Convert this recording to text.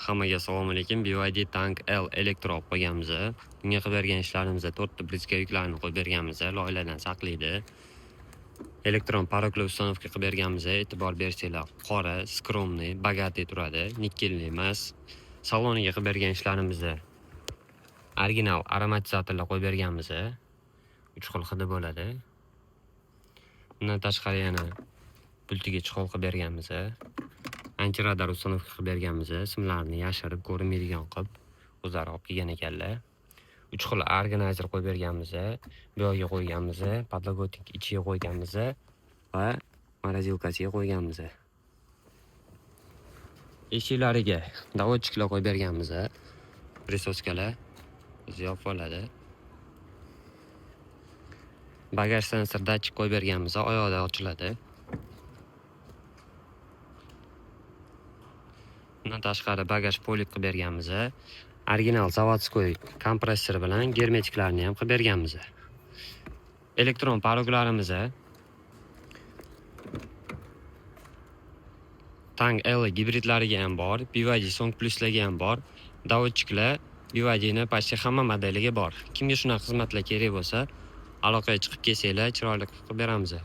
Hammaga assalomu alaykum. BYD Tank L elektro olib qo'yganmiz. Bunga qilib bergan ishlarimizda 4 ta briska yuklarni qo'yib berganmiz. Loyihadan saqlaydi. Elektron parokli uстановка qilib berganmiz. E'tibor bersanglar, qora, skromniy, bogatый turadi, nikkelli emas. Saloniga qilib bergan ishlarimizda original aromatizatorlar qo'yib berganmiz. 3 xil hidi bo'ladi. Bundan tashqari yana pultiga chihol qilib berganmiz. Antiradar uстановка qilib berganmiz. Simlarni yashirib ko'rinmaydigan qilib o'zlari olib kelgan ekanlar. 3 xil organizer qo'yib berganmiz. Bu yoqqa qo'yganmiz, podlogotnik ichiga qo'yganmiz va morozilkasiga qo'yganmiz. Eshiklariga davodchiklar qo'yib berganmiz. Prisoskalar o'zi yopib oladi. Bagaj sensor datchik qo'yib berganmiz, oyoqda ochiladi. Bundan tashqari bagaj polit qilib berganmiz. Original zavodskoy kompressor bilan germetiklarni ham qilib berganmiz. Elektron paroglarimiz Tank L gibridlariga ham bor, BYD Song Pluslarga ham bor. Davodchiklar BYDni почти hamma modeliga bor. Kimga shunaqa xizmatlar kerak bo'lsa, aloqaga chiqib kelsanglar, chiroyli qilib beramiz.